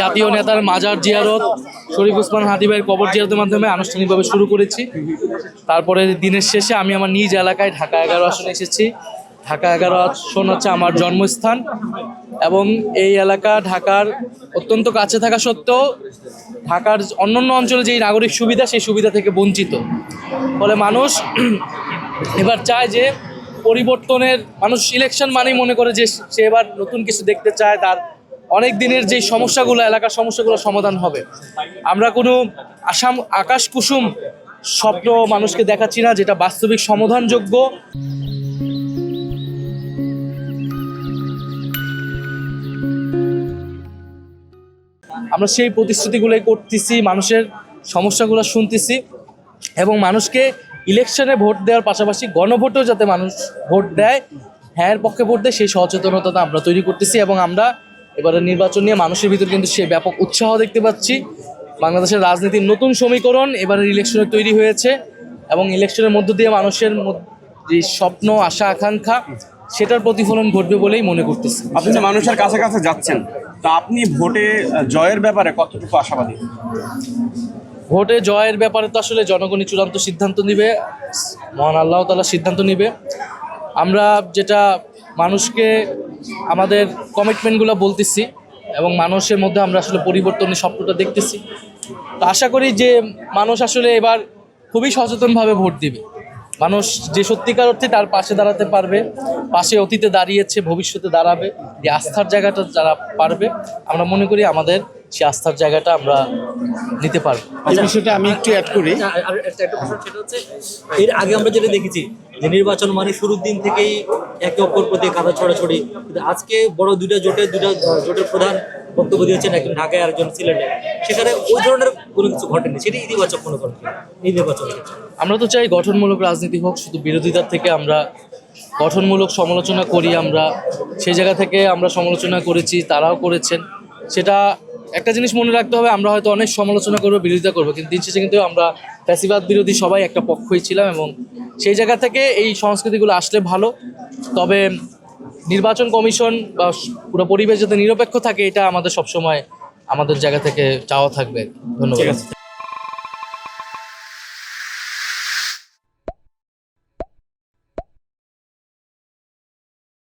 জাতীয় নেতার মাজার জিয়ারত শরীফ ওসমান হাদী ভাইয়ের কবর জিয়ারতের মাধ্যমে আনুষ্ঠানিকভাবে শুরু করেছি। তারপরে দিনের শেষে আমি আমার নিজ এলাকায় ঢাকা 11 আসনে এসেছি। ঢাকা 11 আসন হচ্ছে আমার জন্মস্থান এবং এই এলাকা ঢাকার অত্যন্ত কাছে থাকা সত্ত্বেও ঢাকার অন্যান্য অঞ্চলে যেই নাগরিক সুবিধা সেই সুবিধা থেকে বঞ্চিত। ফলে মানুষ এবার চায় যে পরিবর্তনের, মানুষ ইলেকশন মানেই মনে করে যে সে এবার নতুন কিছু দেখতে চায়, তার অনেক দিনের যেই সমস্যাগুলো, এলাকার সমস্যাগুলো সমাধান হবে। আমরা কোনো আকাশ কুসুম স্বপ্ন মানুষকে দেখাচ্ছি না, যেটা বাস্তবিক সমাধানযোগ্য। আমরা সেই প্রতিশ্রুতিগুলোই করতেছি, মানুষের সমস্যাগুলো শুনতেছি এবং মানুষকে ইলেকশনে ভোট দেওয়ার পাশাপাশি গণভোটেও যাতে মানুষ ভোট দেয়, হ্যাঁ পক্ষে ভোট দেয়, সেই সচেতনতা আমরা তৈরি করতেছি। এবং আমরা এবারে নির্বাচন নিয়ে মানুষের ভিতর কিন্তু সে ব্যাপক উৎসাহ দেখতে পাচ্ছি। বাংলাদেশের রাজনীতির নতুন সমীকরণ এবারের ইলেকশনে তৈরি হয়েছে এবং ইলেকশনের মধ্য দিয়ে মানুষের যে স্বপ্ন, আশা, আকাঙ্ক্ষা, সেটার প্রতিফলন ঘটবে বলেই মনে করতেছি। আপনি যে মানুষের কাছে কাছে যাচ্ছেন, তা আপনি ভোটে জয়ের ব্যাপারে কতটুকু আশাবাদী? ভোটে জয়ের ব্যাপারে তো আসলে জনগণই চূড়ান্ত সিদ্ধান্ত নিবে, মহান আল্লাহ তাআলা সিদ্ধান্ত নিবে। আমরা যেটা মানুষকে আমাদের কমিটমেন্টগুলো বলতেছি এবং মানুষের মধ্যে আমরা আসলে পরিবর্তনের স্বপ্নটা দেখতেছি। তো আশা করি যে মানুষ আসলে এবার খুবই সচেতনভাবে ভোট দিবে। মানুষ যে সত্যিকার অর্থে তার পাশে দাঁড়াতে পারবে, পাশে অতীতে দাঁড়িয়েছে, ভবিষ্যতে দাঁড়াবে, যে আস্থার জায়গাটা যারা পারবে, আমরা মনে করি আমাদের সেই আস্থার জায়গাটা আমরা নিতে পারবো। এই বিষয়টা আমি একটু অ্যাড করি। আর একটা প্রশ্ন, সেটা হচ্ছে এর আগে আমরা যেটা দেখেছি যে নির্বাচন মানে শুরুর দিন থেকেই একে অপর প্রতি কাদা ছড়াছড়ি, কিন্তু আজকে বড় দুইটা জোটের প্রধান বক্তব্য দিয়েছেন, একজন ঢাকায় আর একজন সিলেটে, সেখানে ওই ধরনের কোনো কিছু ঘটেনি, সেটা ইতিবাচক মনে করেন এই নির্বাচনের ক্ষেত্রে? আমরা তো চাই গঠনমূলক রাজনীতি হোক, শুধু বিরোধিতার থেকে আমরা গঠনমূলক সমালোচনা করি। আমরা সেই জায়গা থেকে আমরা সমালোচনা করেছি, তারাও করেছেন। সেটা একটা জিনিস মনে রাখতে হবে, আমরা হয়তো অনেক সমালোচনা করবো, বিরোধিতা করবো, কিন্তু দিন শেষে কিন্তু আমরা ফ্যাসিবাদ বিরোধী সবাই একটা পক্ষই ছিলাম এবং সেই জায়গা থেকে এই সংস্কৃতিগুলো আসলে ভালো। তবে নির্বাচন কমিশন বা পুরো পরিবেশ যাতে নিরপেক্ষ থাকে, এটা আমাদের সবসময় আমাদের জায়গা থেকে চাওয়া থাকবে। ধন্যবাদ।